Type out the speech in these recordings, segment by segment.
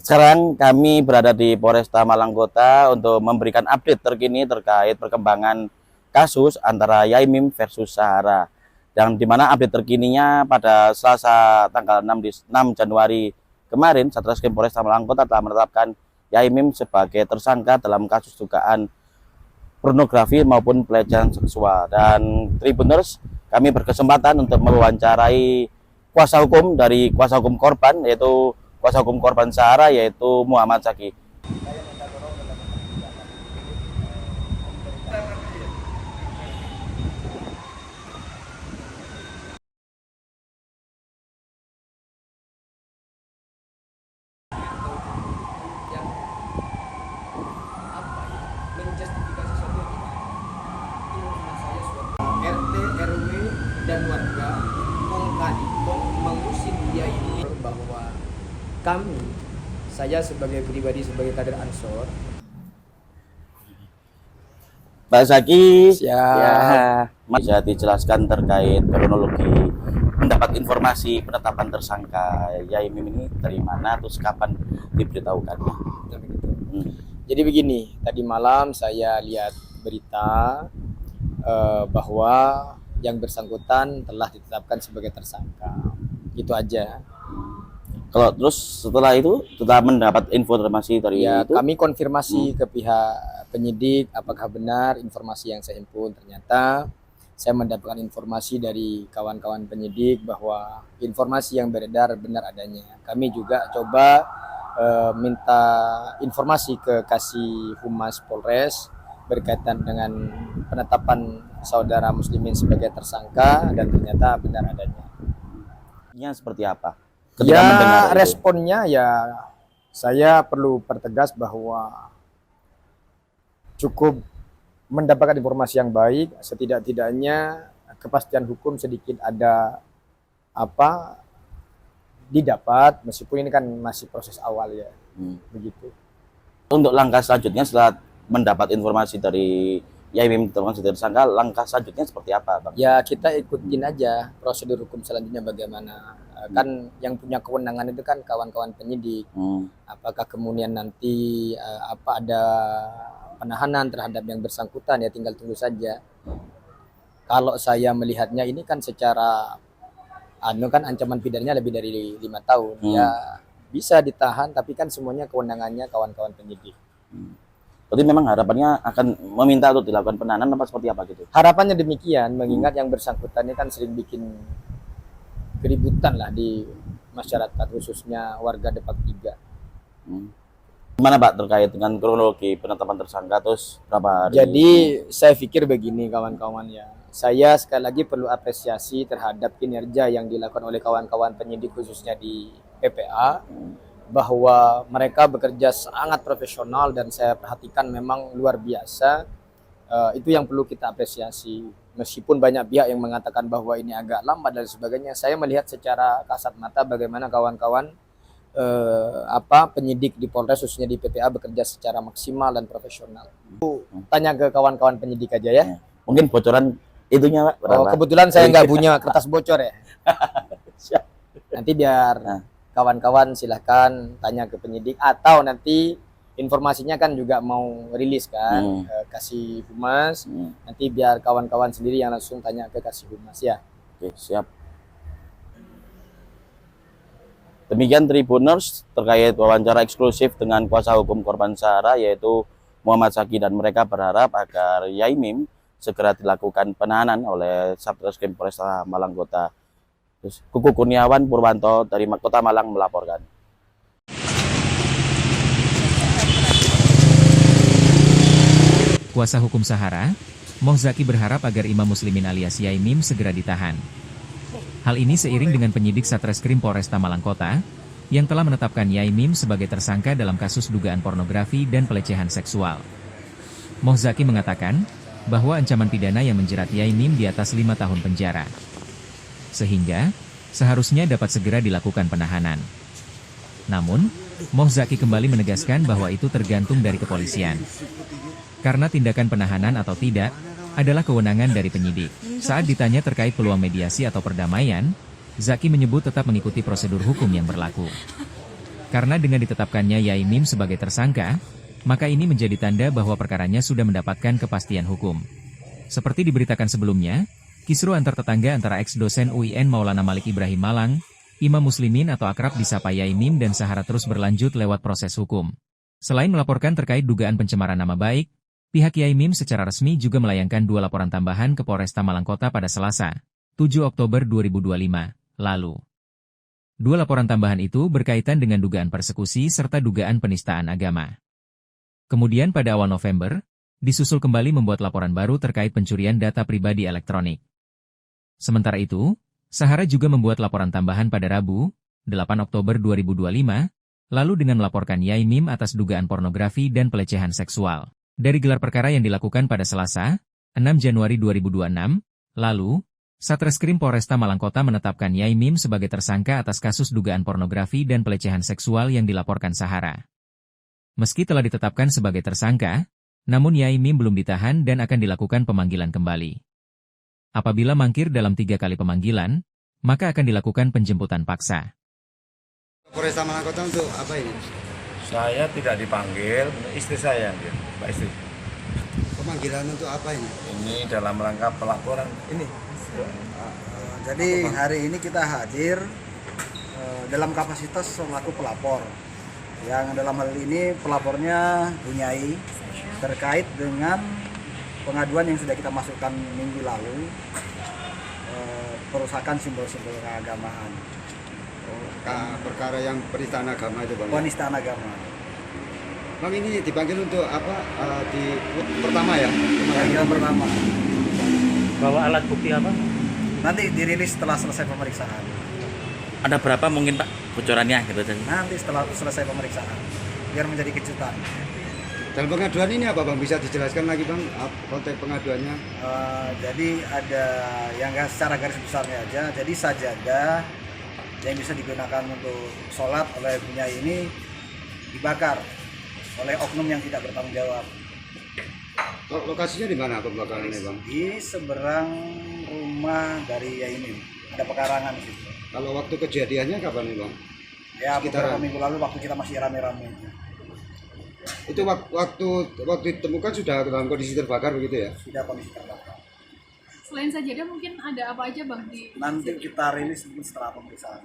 Sekarang kami berada di Polresta Malang Kota untuk memberikan update terkini terkait perkembangan kasus antara Yaimim versus Sahara. Dan di mana update terkininya pada Selasa tanggal 6 Januari kemarin, Satreskrim Polresta Malang Kota telah menetapkan Yaimim sebagai tersangka dalam kasus dugaan pornografi maupun pelecehan seksual. Dan Tribuners, kami berkesempatan untuk mewawancarai kuasa hukum dari kuasa hukum korban, yaitu kuasa hukum korban Sahara, yaitu Muhammad Zaki. Menjustifikasi suatu yang itu menurut saya suatu RT, RW dan warga kong kali kong mengusik dia ini bahwa saya sebagai pribadi sebagai kader Ansor. Pak Zaki, Siap. ya, bisa dijelaskan terkait kronologi mendapat informasi penetapan tersangka Yaimim ini dari mana, terus kapan diberitahukannya? Jadi begini, tadi malam saya lihat berita bahwa yang bersangkutan telah ditetapkan sebagai tersangka. Itu aja. Kalau terus setelah itu setelah mendapat informasi dari Ya, itu, kami konfirmasi ke pihak penyidik apakah benar informasi yang saya himpun. Ternyata saya mendapatkan informasi dari kawan-kawan penyidik bahwa informasi yang beredar benar adanya. Kami juga coba minta informasi ke Kasih Humas Polres berkaitan dengan penetapan saudara muslimin sebagai tersangka dan ternyata benar adanya. seperti apa? Ketika mendengar Ya, itu? responnya ya saya perlu pertegas bahwa cukup mendapatkan informasi yang baik, setidak-tidaknya kepastian hukum sedikit ada didapat, meskipun ini kan masih proses awal ya. Begitu. Untuk langkah selanjutnya setelah mendapat informasi dari Yaimim tersangka sebagai tersangka, langkah selanjutnya seperti apa, Bang? Ya, kita ikutin aja prosedur hukum selanjutnya bagaimana. Kan yang punya kewenangan itu kan kawan-kawan penyidik. Apakah kemudian nanti ada penahanan terhadap yang bersangkutan, ya tinggal tunggu saja. Kalau saya melihatnya ini kan secara kan ancaman pidananya lebih dari 5 tahun. Ya bisa ditahan, tapi kan semuanya kewenangannya kawan-kawan penyidik. Berarti memang harapannya akan meminta untuk dilakukan penahanan apa seperti apa gitu? Harapannya demikian, mengingat yang bersangkutan ini kan sering bikin keributan lah di masyarakat, khususnya warga Depak 3. Gimana Pak terkait dengan kronologi penetapan tersangka, terus berapa hari? Jadi saya pikir begini kawan-kawan ya, saya sekali lagi perlu apresiasi terhadap kinerja yang dilakukan oleh kawan-kawan penyidik khususnya di PPA, bahwa mereka bekerja sangat profesional dan saya perhatikan memang luar biasa. Itu yang perlu kita apresiasi. Meskipun banyak pihak yang mengatakan bahwa ini agak lambat dan sebagainya, saya melihat secara kasat mata bagaimana kawan-kawan penyidik di Polres khususnya di PPA bekerja secara maksimal dan profesional. Tanya ke kawan-kawan penyidik aja ya. Mungkin bocoran itunya Pak, berapa? Kebetulan saya nggak punya kertas bocor ya. Nanti biar kawan-kawan silahkan tanya ke penyidik, atau nanti informasinya kan juga mau rilis kan, Kasih Humas. Nanti biar kawan-kawan sendiri yang langsung tanya ke Kasih Humas ya. Oke, siap. Demikian Tribuners terkait wawancara eksklusif dengan kuasa hukum korban Sahara, yaitu Muhammad Zaki, dan mereka berharap agar Yaimim segera dilakukan penahanan oleh Satreskrim Polresta Malang Kota. Kuku Kurniawan Purwanto dari Kota Malang melaporkan. Kuasa hukum Sahara, Moh Zaki berharap agar Imam Muslimin alias Yaimim segera ditahan. Hal ini seiring dengan penyidik Satreskrim Polresta Malang Kota yang telah menetapkan Yaimim sebagai tersangka dalam kasus dugaan pornografi dan pelecehan seksual. Moh Zaki mengatakan bahwa ancaman pidana yang menjerat Yaimim di atas 5 tahun penjara. Sehingga seharusnya dapat segera dilakukan penahanan. Namun, Moh Zaki kembali menegaskan bahwa itu tergantung dari kepolisian. Karena tindakan penahanan atau tidak adalah kewenangan dari penyidik. Saat ditanya terkait peluang mediasi atau perdamaian, Zaki menyebut tetap mengikuti prosedur hukum yang berlaku. Karena dengan ditetapkannya Yai Mim sebagai tersangka, maka ini menjadi tanda bahwa perkaranya sudah mendapatkan kepastian hukum. Seperti diberitakan sebelumnya, kisruh antar tetangga antara ex-dosen UIN Maulana Malik Ibrahim Malang, Imam Muslimin atau akrab disapa Yai Mim dan Sahara terus berlanjut lewat proses hukum. Selain melaporkan terkait dugaan pencemaran nama baik, pihak Yai Mim secara resmi juga melayangkan 2 laporan tambahan ke Polresta Malang Kota pada Selasa, 7 Oktober 2025, lalu. 2 laporan tambahan itu berkaitan dengan dugaan persekusi serta dugaan penistaan agama. Kemudian pada awal November, disusul kembali membuat laporan baru terkait pencurian data pribadi elektronik. Sementara itu, Sahara juga membuat laporan tambahan pada Rabu, 8 Oktober 2025, lalu dengan melaporkan Yai Mim atas dugaan pornografi dan pelecehan seksual. Dari gelar perkara yang dilakukan pada Selasa, 6 Januari 2026, lalu, Satreskrim Polresta Malang Kota menetapkan Yai Mim sebagai tersangka atas kasus dugaan pornografi dan pelecehan seksual yang dilaporkan Sahara. Meski telah ditetapkan sebagai tersangka, namun Yai Mim belum ditahan dan akan dilakukan pemanggilan kembali. Apabila mangkir dalam 3 kali pemanggilan, maka akan dilakukan penjemputan paksa. Polresta Malang Kota untuk apa ini? Saya tidak dipanggil, istri saya yang Pak istri. Pemanggilan untuk apa ini? Ini dalam rangka pelaporan ini. Jadi hari ini kita hadir dalam kapasitas selaku pelapor. Yang dalam hal ini pelapornya Bunyai terkait dengan pengaduan yang sudah kita masukkan minggu lalu, perusakan simbol-simbol keagamaan. Perkara yang penistaan agama itu, Bang. Penistaan agama. Bang, ini dipanggil untuk apa? Pertama ya? Pemanggilan pertama. Bawa alat bukti apa? Nanti dirilis setelah selesai pemeriksaan. Ada berapa mungkin Pak bocorannya gitu? Nanti setelah selesai pemeriksaan, biar menjadi kejutan. Dalam pengaduan ini apa, Bang? Bisa dijelaskan lagi, Bang, konteks pengaduannya? Jadi ada yang secara garis besarnya aja. Jadi sajadah yang bisa digunakan untuk sholat oleh Bunyai ini dibakar oleh oknum yang tidak bertanggung jawab. Lokasinya di mana pembakaran ini, Bang? Di seberang rumah dari Yai Mim, ada pekarangan di situ. Kalau waktu kejadiannya kapan nih, Bang? Ya beberapa Sekitaran. minggu lalu waktu kita masih rame-rame. Itu waktu ditemukan sudah dalam kondisi terbakar begitu ya? Sudah kondisi terbakar. Selain sajadah mungkin ada apa aja Bang di Nanti kita rilis mungkin setelah pemeriksaan.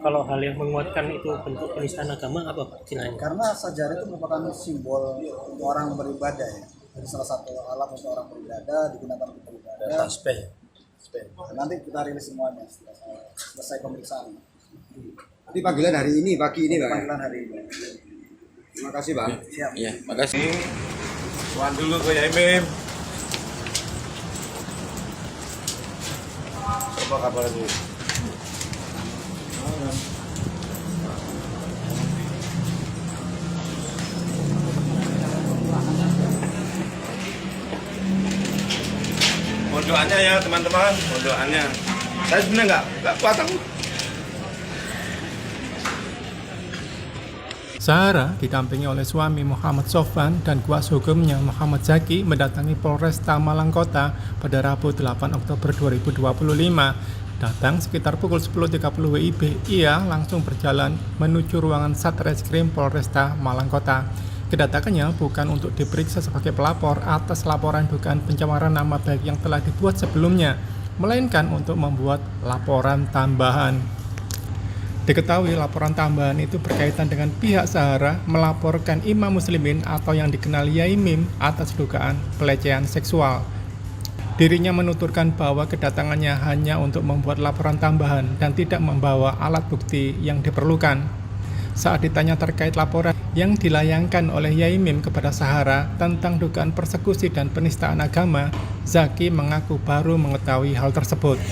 Kalau hal yang menguatkan itu bentuk penistaan agama apa Pak Cinanya? Karena sajadah itu merupakan simbol untuk orang beribadah ya. Jadi salah satu alat untuk orang beribadah digunakan untuk beribadah. Tasbih. Nanti kita rilis semuanya setelah selesai pemeriksaan. Nanti panggilan hari ini, pagi ini, Bang. Panggilan hari ini. Terima kasih, Bang. Siap. Iya, makasih. Tuan dulu ke Yai Mim. Apa kabar lagi? Mohon doanya ya teman-teman, mohon doanya. Saya sebenarnya nggak kuat aku. Sahara didampingi oleh suami Muhammad Sofwan dan kuasa hukumnya Muhammad Zaki mendatangi Polresta Malang Kota pada Rabu 8 Oktober 2025. Datang sekitar pukul 10.30 WIB, ia langsung berjalan menuju ruangan Satreskrim Polresta Malang Kota. Kedatangannya bukan untuk diperiksa sebagai pelapor atas laporan dugaan pencemaran nama baik yang telah dibuat sebelumnya, melainkan untuk membuat laporan tambahan. Diketahui laporan tambahan itu berkaitan dengan pihak Sahara melaporkan Imam Muslimin atau yang dikenal Yai Mim atas dugaan pelecehan seksual. Dirinya menuturkan bahwa kedatangannya hanya untuk membuat laporan tambahan dan tidak membawa alat bukti yang diperlukan. Saat ditanya terkait laporan yang dilayangkan oleh Yai Mim kepada Sahara tentang dugaan persekusi dan penistaan agama, Zaki mengaku baru mengetahui hal tersebut.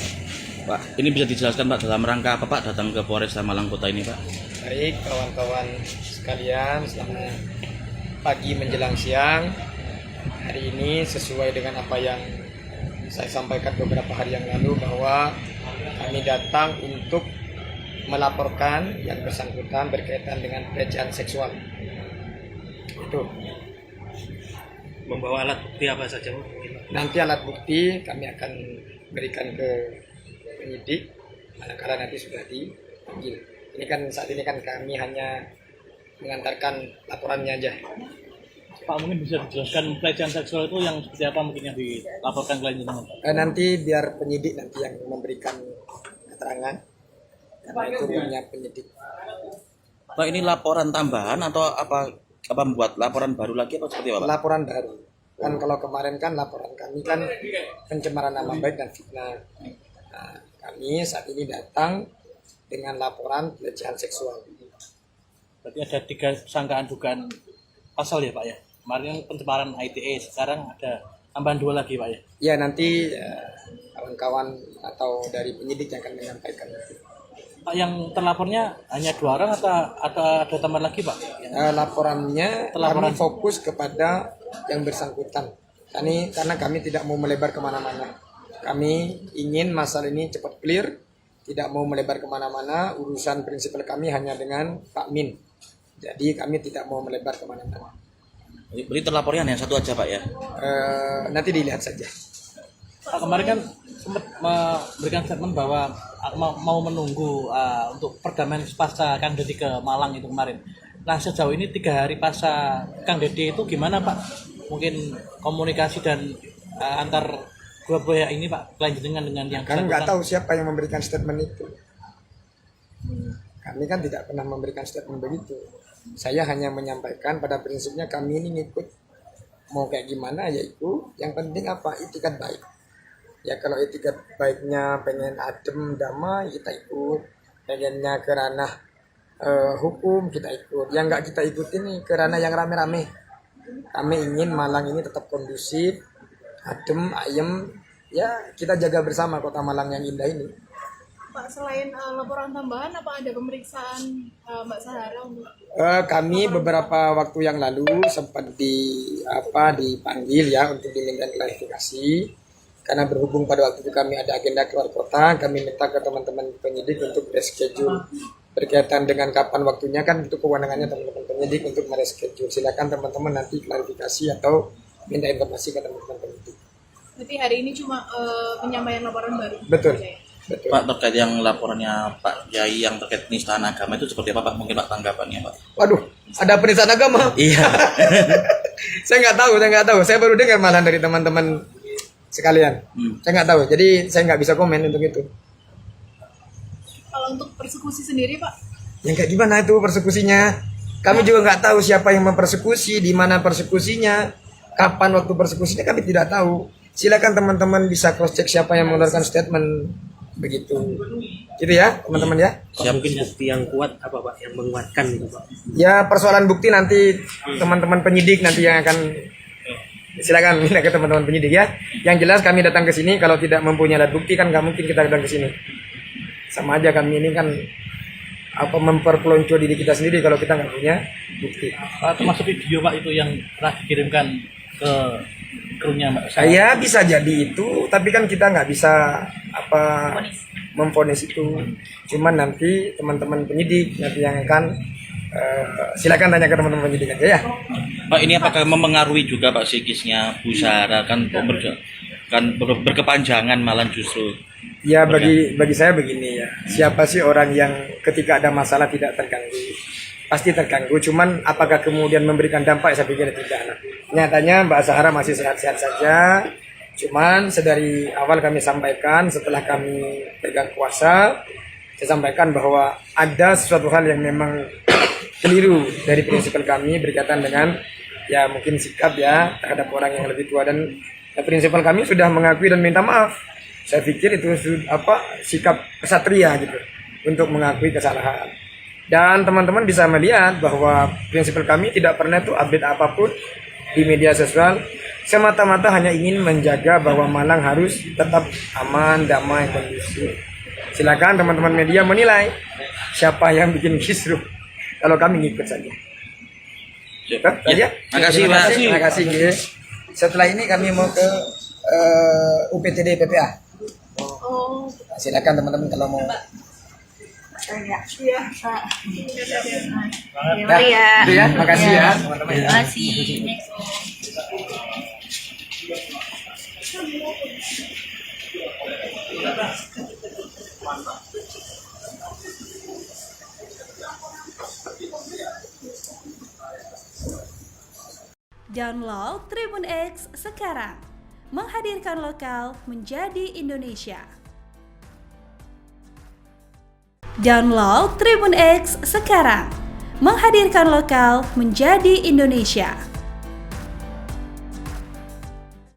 Pak, ini bisa dijelaskan Pak dalam rangka apa Pak datang ke Polresta Malang Kota ini Pak? Baik kawan-kawan sekalian, selamat pagi menjelang siang. Hari ini sesuai dengan apa yang saya sampaikan beberapa hari yang lalu bahwa kami datang untuk melaporkan yang bersangkutan berkaitan dengan pelecehan seksual. Itu. Membawa alat bukti apa saja? Nanti alat bukti kami akan berikan ke penyidik manakala nanti sudah dipanggil. Ini kan saat ini kan kami hanya mengantarkan laporannya aja. Pak, mungkin bisa dijelaskan pelecehan seksual itu yang seperti apa mungkin yang dilaporkan ke jenengan? Nanti biar penyidik nanti yang memberikan keterangan, karena itu punya penyidik. Pak, ini laporan tambahan atau apa membuat laporan baru lagi apa seperti apa, Pak? Laporan baru. Kan kalau kemarin kan laporan kami kan pencemaran nama baik dan fitnah. Nah, kami saat ini datang dengan laporan pelecehan seksual. Berarti ada 3 sangkaan dugaan pasal ya Pak ya? Kemarin pencemaran ITE, sekarang ada tambahan 2 lagi Pak ya? Ya nanti kawan-kawan atau dari penyidik yang akan menyampaikan. Pak, yang terlapornya hanya 2 orang atau ada tambahan lagi Pak? Laporannya kami fokus kepada yang bersangkutan. Karena kami tidak mau melebar kemana-mana. Kami ingin masalah ini cepat clear, tidak mau melebar kemana-mana. Urusan prinsipal kami hanya dengan Pak Min. Jadi kami tidak mau melebar kemana-mana. Berarti terlapornya hanya 1 aja Pak ya? Nanti dilihat saja. Pak, kemarin kan sempat memberikan statement bahwa mau menunggu untuk perdamaian pasca Kang Dede ke Malang itu kemarin. Nah sejauh ini 3 hari pasca Kang Dede itu gimana Pak? Mungkin komunikasi dan antar dua pihak ini Pak, kelanjutan dengan yang kan nggak tahu siapa yang memberikan statement itu. Kami kan tidak pernah memberikan statement begitu. Saya hanya menyampaikan pada prinsipnya kami ini ngikut mau kayak gimana yaitu yang penting apa, itikat baik. Ya kalau itikat baiknya pengen adem damai kita ikut, pengennya ke ranah hukum kita ikut. Yang nggak kita ikutin nih ke ranah yang rame-rame. Kami ingin Malang ini tetap kondusif, adem, ayem. Ya kita jaga bersama kota Malang yang indah ini. Pak, selain laporan tambahan, apa ada pemeriksaan Mbak Sahara untuk? Kami beberapa waktu yang lalu sempat dipanggil ya untuk diminta klarifikasi. Karena berhubung pada waktu itu kami ada agenda keluar kota, kami minta ke teman-teman penyidik untuk reschedule berkaitan dengan kapan waktunya, kan itu kewenangannya teman-teman penyidik untuk mereschedule. Silakan teman-teman nanti klarifikasi atau minta informasi ke teman-teman penyidik. Berarti hari ini cuma penyampaian laporan baru? Betul. Betul. Pak, terkait yang laporannya Pak Yai yang terkait penistaan agama itu seperti apa Pak? Mungkin Pak tanggapannya Pak? Waduh, ada penistaan agama? Iya. Saya nggak tahu. Saya baru dengar malah dari teman-teman sekalian. Saya nggak tahu, jadi saya nggak bisa komen untuk itu. Kalau untuk persekusi sendiri Pak? Yang kayak gimana itu persekusinya? Kami juga nggak tahu siapa yang mempersekusi, di mana persekusinya, kapan waktu persekusinya kami tidak tahu. Silakan teman-teman bisa cross check siapa yang mengeluarkan statement begitu. Gitu ya, teman-teman ya. Mungkin bukti yang kuat apa Pak yang menguatkan itu Pak? Ya persoalan bukti nanti teman-teman penyidik nanti yang akan silakan minta ke teman-teman penyidik ya. Yang jelas kami datang ke sini kalau tidak mempunyai alat bukti kan nggak mungkin kita datang ke sini. Sama aja kami ini kan memperpelonco diri kita sendiri kalau kita nggak punya bukti. Termasuk video Pak itu yang telah dikirimkan ke krunya Mbak. Saya bisa jadi itu, tapi kan kita nggak bisa memvonis itu. Cuman nanti teman-teman penyidik nanti yang akan silakan tanya ke teman-teman penyidik aja ya. Pak, ini apakah mempengaruhi juga Pak psikisnya Bu Sahara kan berkepanjangan malah justru? Ya bagi saya begini ya. Siapa sih orang yang ketika ada masalah tidak terganggu? Pasti terganggu. Cuman apakah kemudian memberikan dampak? Saya pikir tidak. Nyatanya Mbak Sahara masih sehat-sehat saja. Cuman sedari awal kami sampaikan setelah kami pegang kuasa, saya sampaikan bahwa ada sesuatu hal yang memang keliru dari prinsipal kami berkaitan dengan ya mungkin sikap ya terhadap orang yang lebih tua, dan prinsipal kami sudah mengakui dan minta maaf. Saya pikir itu sikap kesatria gitu untuk mengakui kesalahan. Dan teman-teman bisa melihat bahwa prinsipal kami tidak pernah itu update apapun di media sosial, semata-mata hanya ingin menjaga bahwa Malang harus tetap aman, damai, kondusif. Silakan teman-teman media menilai siapa yang bikin kisruh. Kalau kami ngikut saja. Terima kasih. Setelah ini kami mau ke UPTD PPA. Silakan teman-teman kalau mau. Iya. Terima kasih ya. Terima kasih. Download Tribun X sekarang. Menghadirkan lokal menjadi Indonesia. Download Tribun X sekarang. Menghadirkan lokal menjadi Indonesia.